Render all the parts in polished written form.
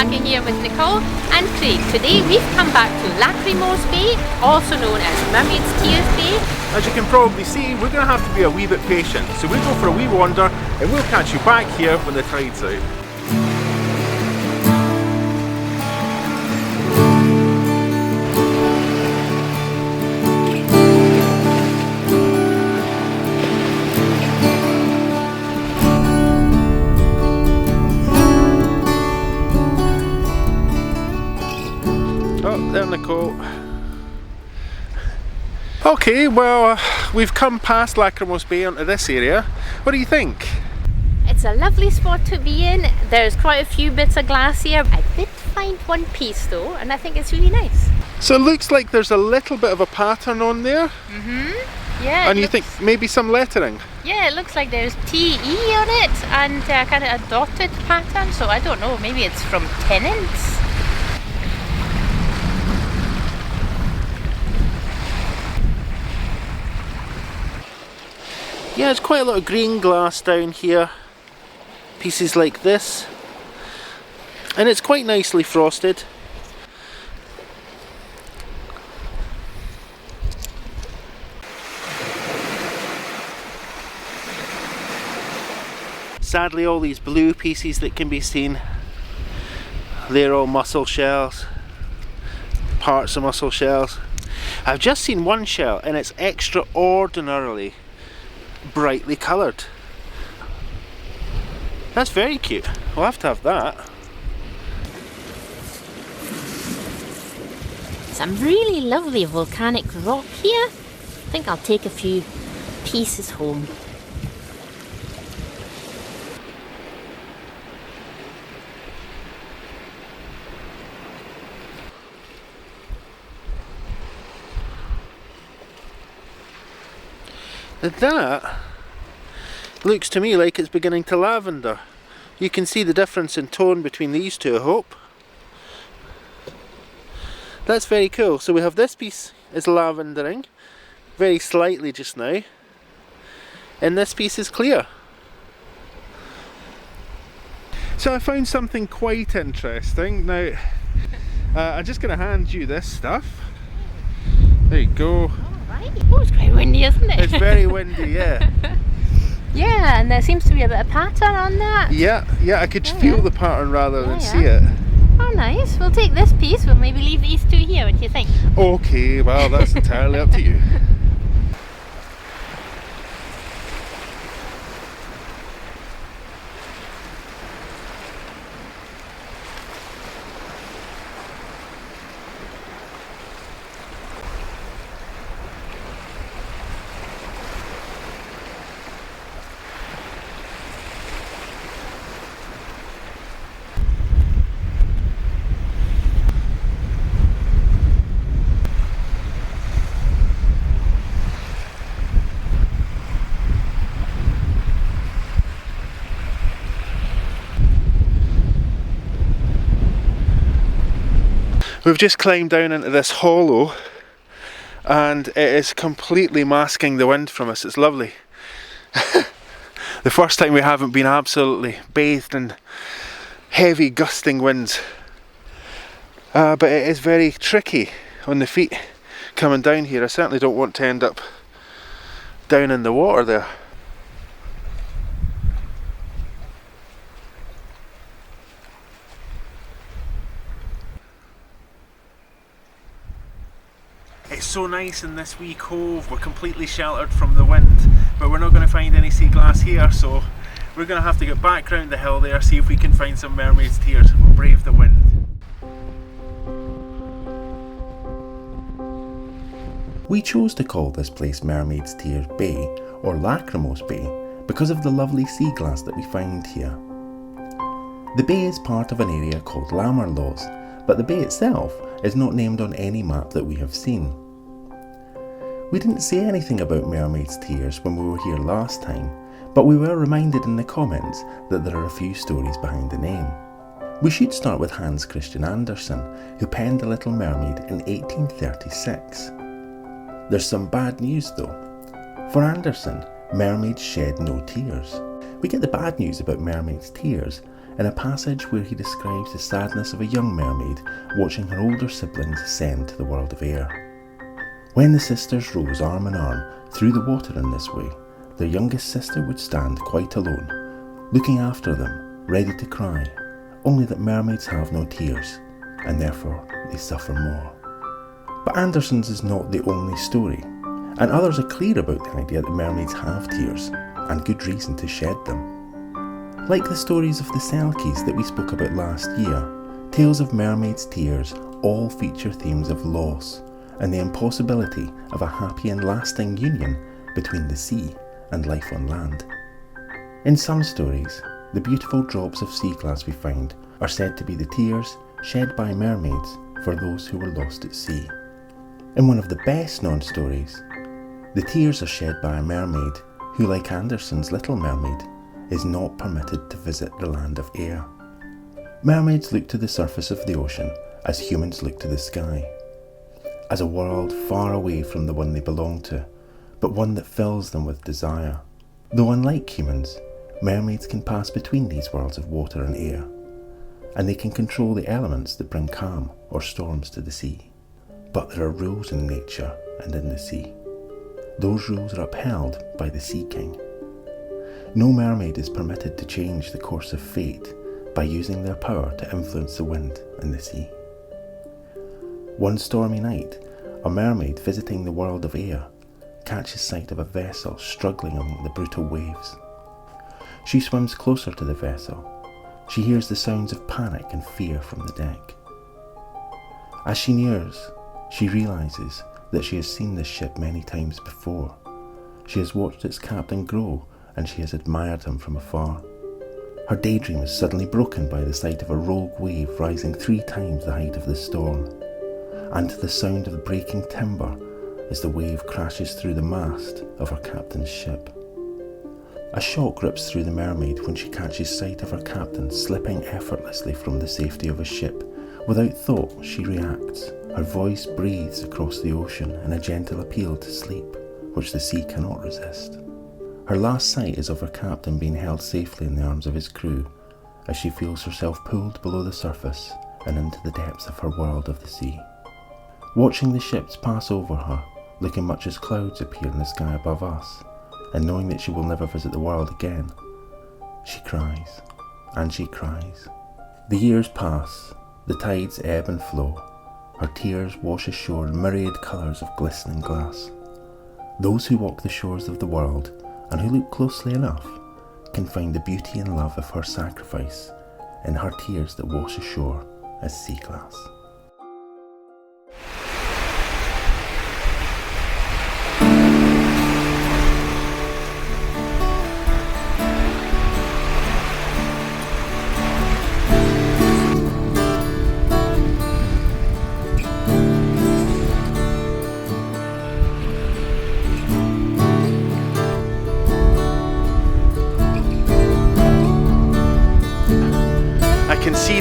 Mudlarking here with Nicole and Craig. Today we've come back to Lachrymose Bay, also known as Mermaid's Tears Bay. As you can probably see, we're going to have to be a wee bit patient, so we'll go for a wee wander and we'll catch you back here when the tide's out. Oh, there Nicole. Okay, well, we've come past Lachrymose Bay onto this area. What do you think? It's a lovely spot to be in. There's quite a few bits of glass here. I did find one piece though, and I think it's really nice. So it looks like there's a little bit of a pattern on there. Mm-hmm. Yeah. And you think maybe some lettering? Yeah, it looks like there's TE on it and kind of a dotted pattern. So I don't know, maybe it's from tenants. Yeah, there's quite a lot of green glass down here. Pieces like this. And it's quite nicely frosted. Sadly, all these blue pieces that can be seen, they're all mussel shells. Parts of mussel shells. I've just seen one shell and it's extraordinarily brightly coloured. That's very cute. We'll have to have that. Some really lovely volcanic rock here. I think I'll take a few pieces home. That looks to me like it's beginning to lavender. You can see the difference in tone between these two, I hope. That's very cool. So we have this piece is lavendering, very slightly just now, and this piece is clear. So I found something quite interesting. Now, I'm just going to hand you this stuff. There you go. Oh, it's quite windy, isn't it? It's very windy, yeah. Yeah, and there seems to be a bit of pattern on that. Yeah, I could feel the pattern rather than see it. it. Oh, nice. We'll take this piece. We'll maybe leave these two here. What do you think? Okay, well, that's entirely up to you. We've just climbed down into this hollow and it is completely masking the wind from us. It's lovely. The first time we haven't been absolutely bathed in heavy gusting winds. But it is very tricky on the feet coming down here. I certainly don't want to end up down in the water there. It's so nice in this wee cove. We're completely sheltered from the wind, but we're not going to find any sea glass here, so we're going to have to get back round the hill there, see if we can find some mermaid's tears. We'll brave the wind. We chose to call this place Mermaid's Tears Bay, or Lachrymose Bay, because of the lovely sea glass that we found here. The bay is part of an area called Lachrymose, but the bay itself is not named on any map that we have seen. We didn't say anything about Mermaid's Tears when we were here last time, but we were reminded in the comments that there are a few stories behind the name. We should start with Hans Christian Andersen, who penned The Little Mermaid in 1836. There's some bad news though. For Andersen, mermaids shed no tears. We get the bad news about Mermaid's Tears in a passage where he describes the sadness of a young mermaid watching her older siblings ascend to the world of air. When the sisters rose arm in arm through the water in this way, their youngest sister would stand quite alone, looking after them, ready to cry, only that mermaids have no tears, and therefore they suffer more. But Andersen's is not the only story, and others are clear about the idea that mermaids have tears, and good reason to shed them. Like the stories of the Selkies that we spoke about last year, tales of mermaids' tears all feature themes of loss, and the impossibility of a happy and lasting union between the sea and life on land. In some stories, the beautiful drops of sea glass we find are said to be the tears shed by mermaids for those who were lost at sea. In one of the best known stories, the tears are shed by a mermaid who, like Andersen's Little Mermaid, is not permitted to visit the land of air. Mermaids look to the surface of the ocean as humans look to the sky, as a world far away from the one they belong to, but one that fills them with desire. Though unlike humans, mermaids can pass between these worlds of water and air, and they can control the elements that bring calm or storms to the sea. But there are rules in nature and in the sea. Those rules are upheld by the Sea King. No mermaid is permitted to change the course of fate by using their power to influence the wind and the sea. One stormy night, a mermaid visiting the world of air catches sight of a vessel struggling among the brutal waves. She swims closer to the vessel. She hears the sounds of panic and fear from the deck. As she nears, she realises that she has seen this ship many times before. She has watched its captain grow, and she has admired him from afar. Her daydream is suddenly broken by the sight of a rogue wave rising 3 times the height of the storm, and to the sound of breaking timber as the wave crashes through the mast of her captain's ship. A shock rips through the mermaid when she catches sight of her captain slipping effortlessly from the safety of a ship. Without thought, she reacts. Her voice breathes across the ocean in a gentle appeal to sleep, which the sea cannot resist. Her last sight is of her captain being held safely in the arms of his crew, as she feels herself pulled below the surface and into the depths of her world of the sea. Watching the ships pass over her, looking much as clouds appear in the sky above us, and knowing that she will never visit the world again, she cries, and she cries. The years pass, the tides ebb and flow, her tears wash ashore in myriad colours of glistening glass. Those who walk the shores of the world, and who look closely enough, can find the beauty and love of her sacrifice in her tears that wash ashore as sea glass.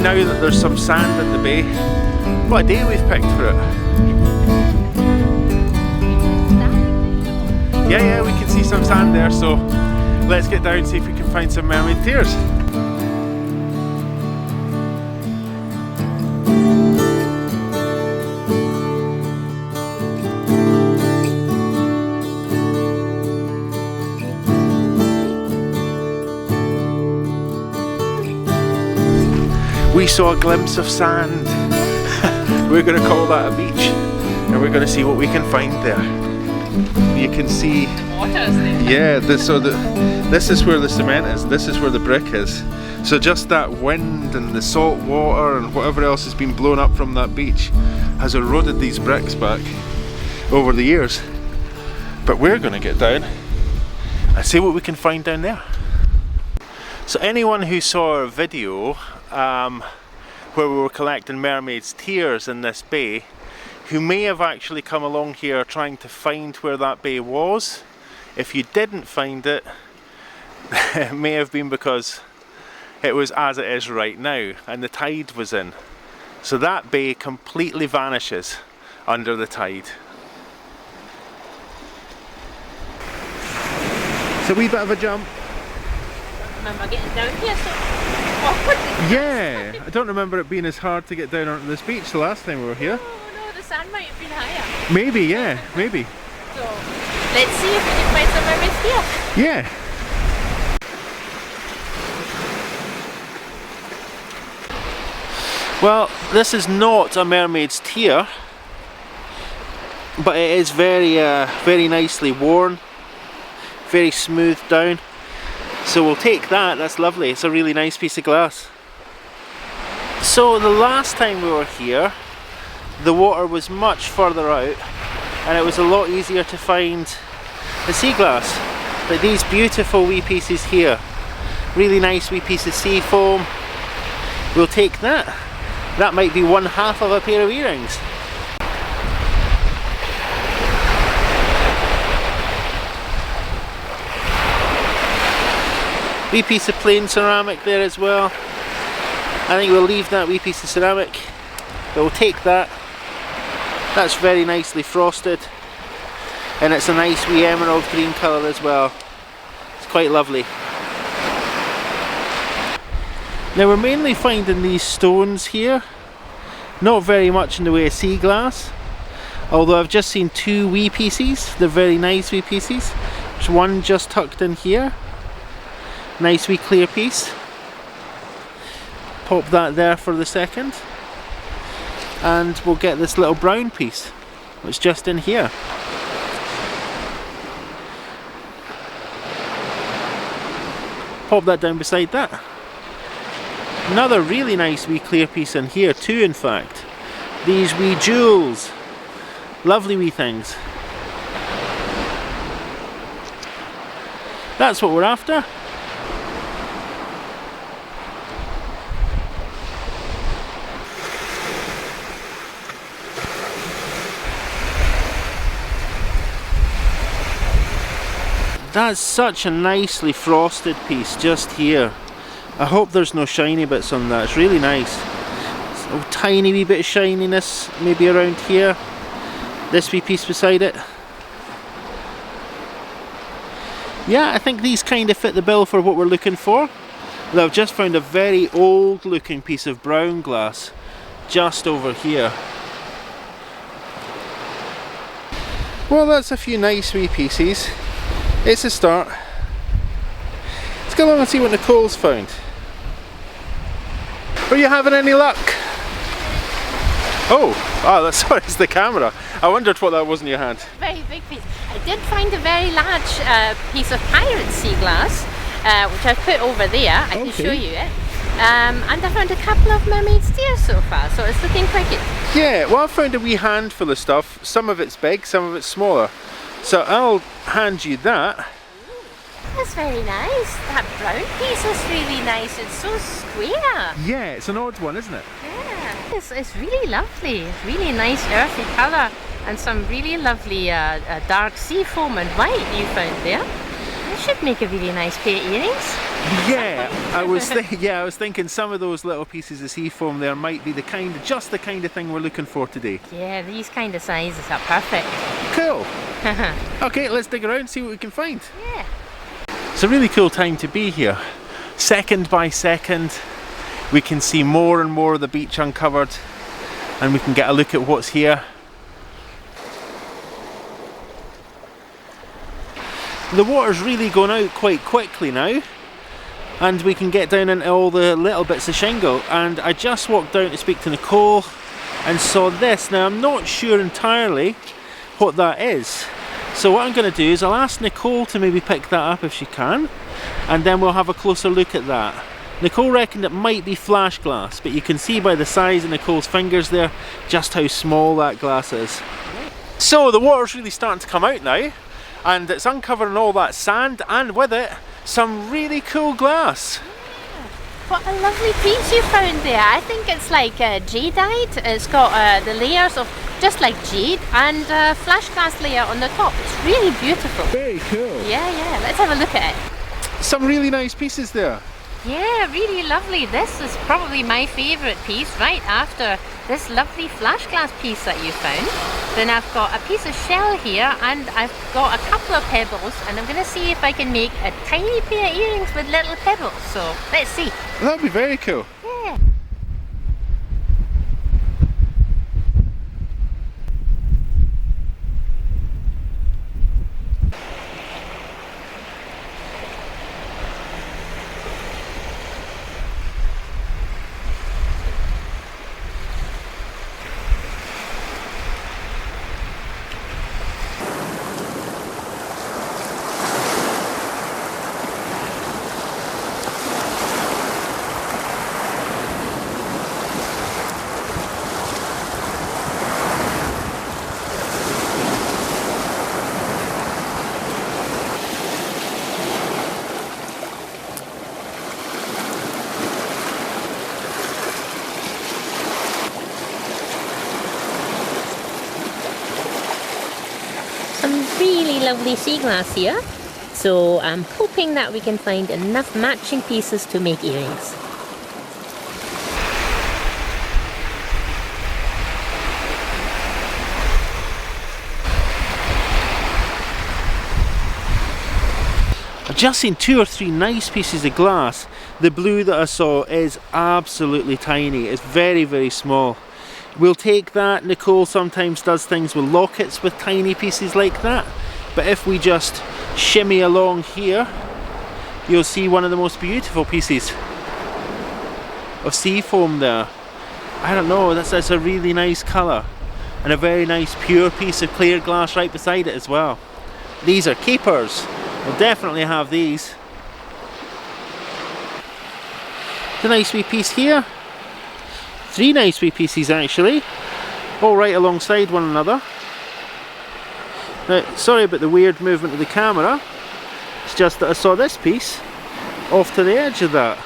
Now that there's some sand in the bay. What a day we've picked for it. Yeah, we can see some sand there, so let's get down and see if we can find some mermaid tears. We saw a glimpse of sand. We're going to call that a beach, and we're going to see what we can find there. You can see, yeah, this is where the cement is, this is where the brick is. So just that wind and the salt water and whatever else has been blown up from that beach has eroded these bricks back over the years. But we're going to get down and see what we can find down there. So anyone who saw our video where we were collecting mermaids' tears in this bay, who may have actually come along here trying to find where that bay was, if you didn't find it, it may have been because it was as it is right now and the tide was in. So that bay completely vanishes under the tide. It's a wee bit of a jump. Remember getting down here, so awkward. Yeah, I don't remember it being as hard to get down onto this beach the last time we were here. Oh no, the sand might have been higher. Maybe, yeah, maybe. So, let's see if we can find some mermaids here. Yeah. Well, this is not a mermaid's tear, but it is very, very nicely worn, very smoothed down. So we'll take that. That's lovely. It's a really nice piece of glass. So the last time we were here, the water was much further out, and it was a lot easier to find the sea glass. But these beautiful wee pieces here, really nice wee piece of sea foam. We'll take that. That might be 1/2 of a pair of earrings. Wee piece of plain ceramic there as well. I think we'll leave that wee piece of ceramic, but we'll take that. That's very nicely frosted, and it's a nice wee emerald green colour as well. It's quite lovely. Now we're mainly finding these stones here, not very much in the way of sea glass, although I've just seen 2 wee pieces. They're very nice wee pieces. There's one just tucked in here, nice wee clear piece. Pop that there for the second, and we'll get this little brown piece that's just in here. Pop that down beside that. Another really nice wee clear piece in here too, in fact. These wee jewels. Lovely wee things. That's what we're after. That's such a nicely frosted piece just here. I hope there's no shiny bits on that. It's really nice. It's a tiny wee bit of shininess maybe around here. This wee piece beside it. Yeah, I think these kind of fit the bill for what we're looking for. But I've just found a very old looking piece of brown glass just over here. Well, that's a few nice wee pieces. It's a start. Let's go along and see what Nicole's found. Are you having any luck? Oh, sorry, it's the camera. I wondered what that was in your hand. Very big piece. I did find a very large piece of pirate sea glass, which I've put over there. I can show you it. And I found a couple of mermaid's tears so far, so it's looking quite good. Yeah, well, I found a wee handful of stuff. Some of it's big, some of it's smaller. So I'll hand you that. That's very nice. That brown piece is really nice. It's so square. Yeah, it's an odd one, isn't it? Yeah, it's really lovely. Really nice earthy colour, and some really lovely dark sea foam and white you found there. It should make a really nice pair of earrings. Yeah, I was thinking some of those little pieces of sea foam there might be just the kind of thing we're looking for today. Yeah, these kind of sizes are perfect. Cool. Okay, let's dig around and see what we can find. Yeah. It's a really cool time to be here. Second by second, we can see more and more of the beach uncovered, and we can get a look at what's here. The water's really going out quite quickly now, and we can get down into all the little bits of shingle. And I just walked down to speak to Nicole and saw this. Now I'm not sure entirely what that is. So what I'm going to do is I'll ask Nicole to maybe pick that up if she can, and then we'll have a closer look at that. Nicole reckoned it might be flash glass, but you can see by the size of Nicole's fingers there just how small that glass is. So the water's really starting to come out now, and it's uncovering all that sand, and with it some really cool glass. What a lovely piece you found there. I think it's like jadeite. It's got the layers of just like jade and flash glass layer on the top. It's really beautiful. Very cool. Yeah, let's have a look at it. Some really nice pieces there. Yeah, really lovely. This is probably my favourite piece right after this lovely flash glass piece that you found. Then I've got a piece of shell here and I've got a couple of pebbles, and I'm going to see if I can make a tiny pair of earrings with little pebbles. So let's see. That'd be very cool. Yeah. Some really lovely sea glass here, so I'm hoping that we can find enough matching pieces to make earrings. I've just seen 2 or 3 nice pieces of glass. The blue that I saw is absolutely tiny, it's very, very small. We'll take that. Nicole sometimes does things with lockets with tiny pieces like that, but if we just shimmy along here, you'll see one of the most beautiful pieces of sea foam there. I don't know, that's a really nice colour, and a very nice pure piece of clear glass right beside it as well. These are keepers. We'll definitely have these. It's a nice wee piece here. 3 nice wee pieces actually, all right alongside one another. Now, sorry about the weird movement of the camera, it's just that I saw this piece off to the edge of that.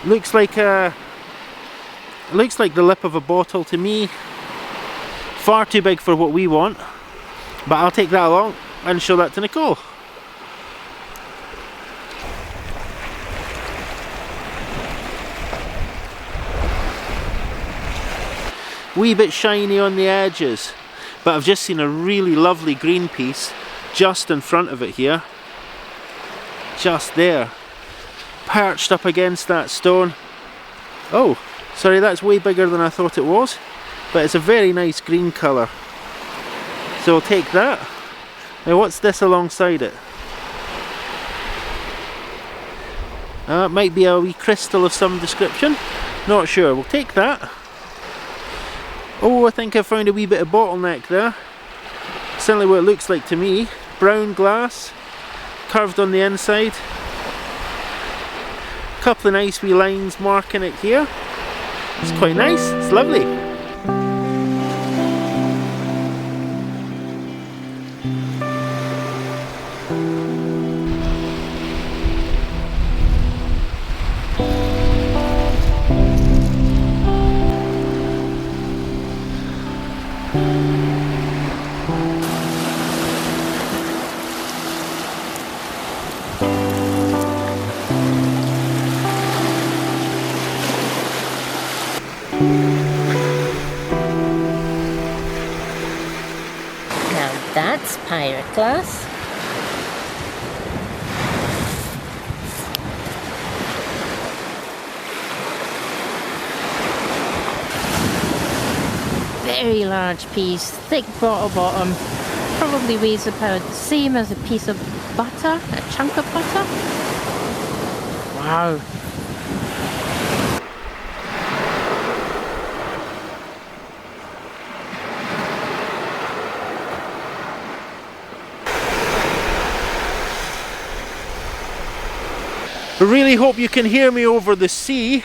Looks like the lip of a bottle to me. Far too big for what we want, but I'll take that along and show that to Nicole. Wee bit shiny on the edges, but I've just seen a really lovely green piece just in front of it here, just there, perched up against that stone. Oh, sorry, that's way bigger than I thought it was, but it's a very nice green colour, so I'll take that. Now what's this alongside it? It might be a wee crystal of some description, not sure. We'll take that. Oh, I think I found a wee bit of bottleneck there. Certainly what it looks like to me. Brown glass, curved on the inside. A couple of nice wee lines marking it here. It's quite nice, it's lovely. Now that's pirate glass. Very large piece, thick bottom, probably weighs about the same as a piece of butter, a chunk of butter. Wow. I really hope you can hear me over the sea.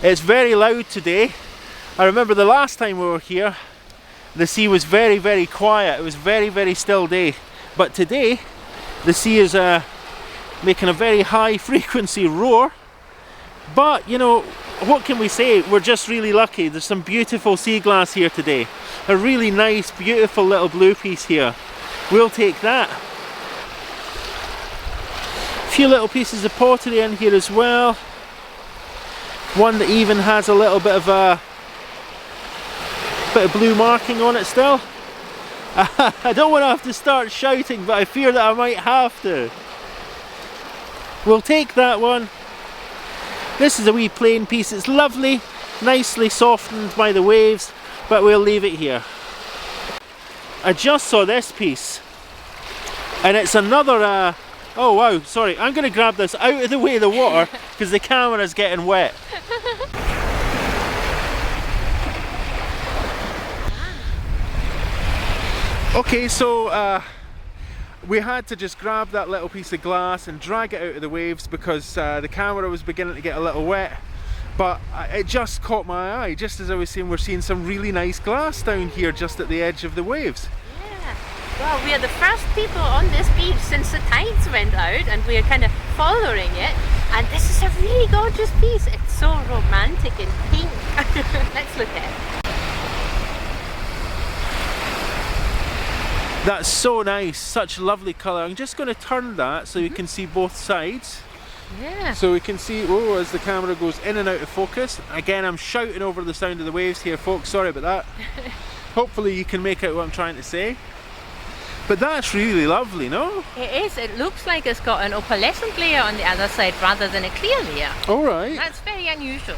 It's very loud today. I remember the last time we were here, the sea was very, very quiet. It was very, very still day. But today, the sea is making a very high frequency roar. But, you know, what can we say? We're just really lucky. There's some beautiful sea glass here today. A really nice, beautiful little blue piece here. We'll take that. few little pieces of pottery in here as well. One that even has a little bit of blue marking on it still. I don't want to have to start shouting, but I fear that I might have to. We'll take that one. This is a wee plain piece. It's lovely, nicely softened by the waves, but we'll leave it here. I just saw this piece, and it's another oh wow, sorry, I'm going to grab this out of the way of the water because the camera's getting wet. Okay, so we had to just grab that little piece of glass and drag it out of the waves because the camera was beginning to get a little wet, but it just caught my eye. Just as I was saying, we're seeing some really nice glass down here just at the edge of the waves. Yeah, well, we are the first people on this beach since the tides went out, and we are kind of following it, and this is a really gorgeous piece. It's so romantic and pink. Let's look at it. That's so nice, such lovely colour. I'm just going to turn that so you can see both sides. Yeah. So we can see, oh, as the camera goes in and out of focus. Again, I'm shouting over the sound of the waves here, folks, sorry about that. Hopefully you can make out what I'm trying to say. But that's really lovely, no? It is. It looks like it's got an opalescent layer on the other side rather than a clear layer. Alright. That's very unusual.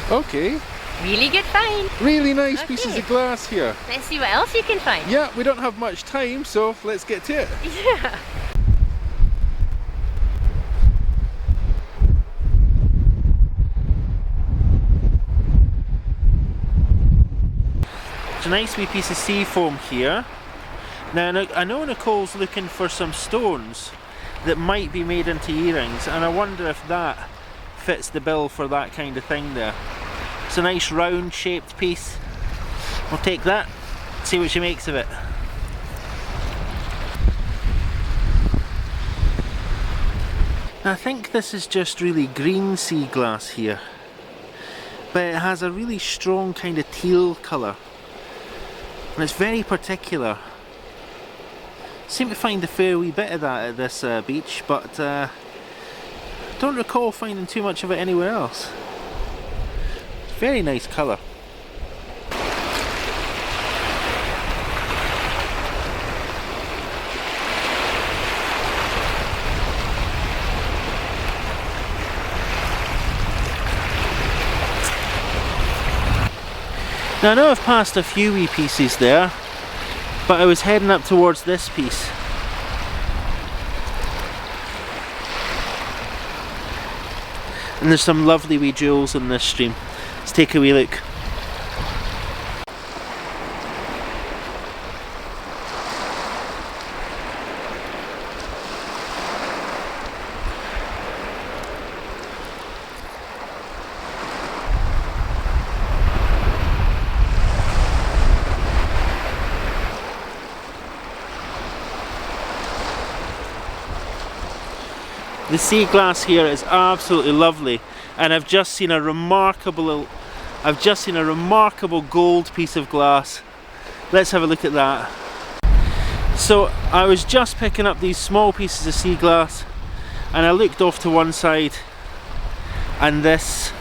Okay. Really good find. Really nice pieces of glass here. Let's see what else you can find. Yeah, we don't have much time, so let's get to it. Yeah. It's a nice wee piece of sea foam here. Now, I know Nicole's looking for some stones that might be made into earrings, and I wonder if that fits the bill for that kind of thing there. It's a nice round shaped piece. We'll take that, see what she makes of it. I think this is just really green sea glass here, but it has a really strong kind of teal colour, and it's very particular. Seem to find a fair wee bit of that at this beach, but don't recall finding too much of it anywhere else. Very nice colour. Now I know I've passed a few wee pieces there, but I was heading up towards this piece. And there's some lovely wee jewels in this stream. Let's take a wee look. The sea glass here is absolutely lovely, and I've just seen a remarkable gold piece of glass. Let's have a look at that. So I was just picking up these small pieces of sea glass, and I looked off to one side, and it's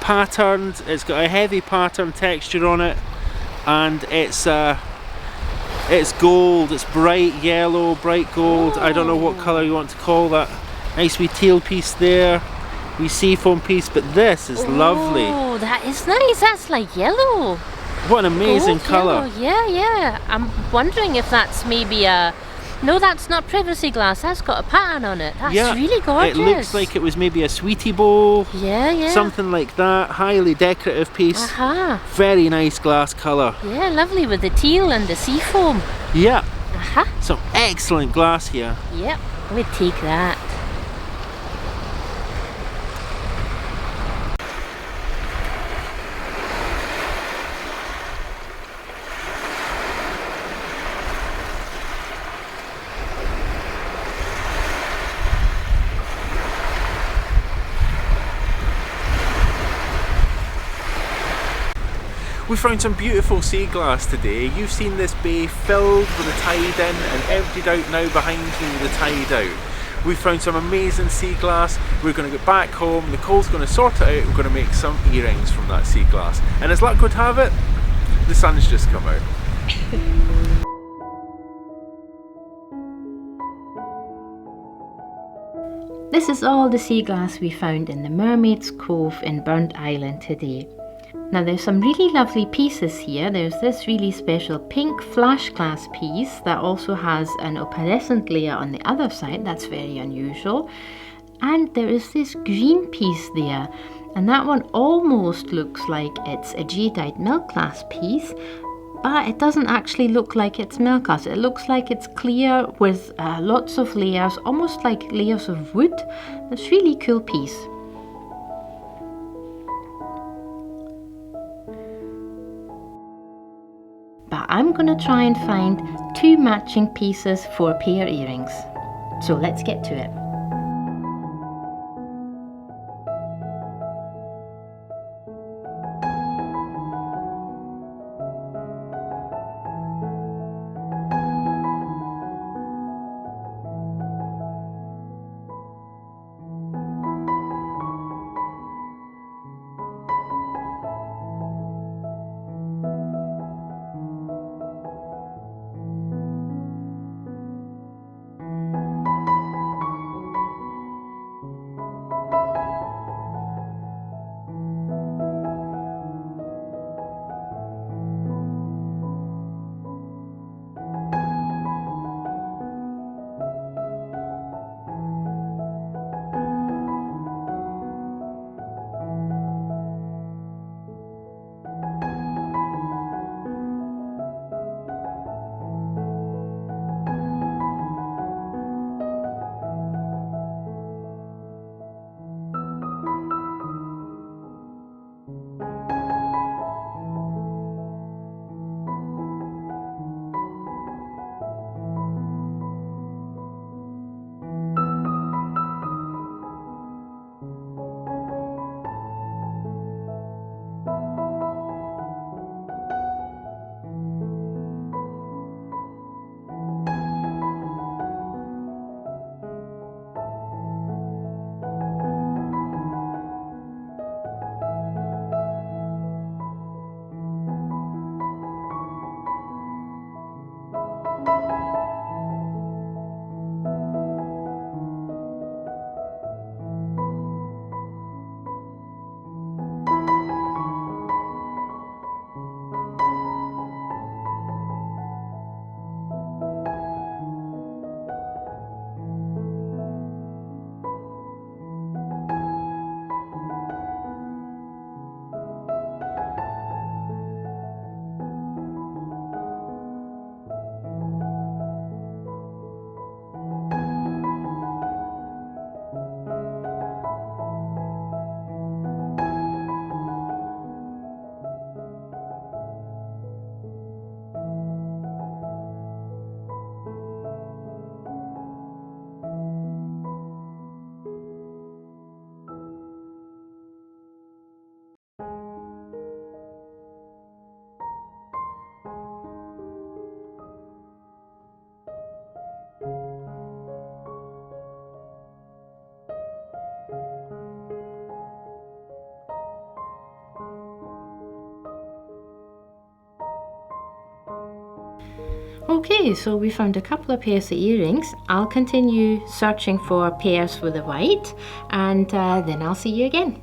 patterned, it's got a heavy pattern texture on it, and it's gold, it's bright yellow, bright gold. I don't know what colour you want to call that. Nice wee teal piece there, wee seafoam piece, but this is lovely. Oh, that is nice. That's like yellow. What an amazing Gold colour. Yellow. Yeah, yeah. I'm wondering if that's maybe a... No, that's not privacy glass. That's got a pattern on it. That's really gorgeous. It looks like it was maybe a sweetie bowl. Yeah, yeah. Something like that. Highly decorative piece. Aha. Very nice glass colour. Yeah, lovely with the teal and the seafoam. Yeah. Aha. Some excellent glass here. Yep, we'd take that. We found some beautiful sea glass today. You've seen this bay filled with the tide in and emptied out now behind me with the tide out. We found some amazing sea glass. We're going to get back home. Nicole's going to sort it out. We're going to make some earrings from that sea glass. And as luck would have it, the sun's just come out. This is all the sea glass we found in the Mermaid's Cove in Burnt Island today. Now there's some really lovely pieces here. There's this really special pink flash glass piece that also has an opalescent layer on the other side. That's very unusual. And there is this green piece there, and that one almost looks like it's a jadeite milk glass piece, but it doesn't actually look like it's milk glass. It looks like it's clear with lots of layers, almost like layers of wood. That's a really cool piece. But I'm gonna try and find 2 matching pieces for pair earrings. So let's get to it. Okay, so we found a couple of pairs of earrings. I'll continue searching for pairs for the white, and then I'll see you again.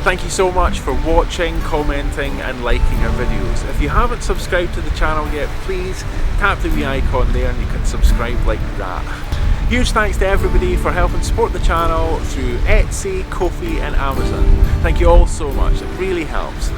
Thank you so much for watching, commenting and liking our videos. If you haven't subscribed to the channel yet, please tap the wee icon there and you can subscribe like that. Huge thanks to everybody for helping support the channel through Etsy, Ko-fi and Amazon. Thank you all so much, it really helps.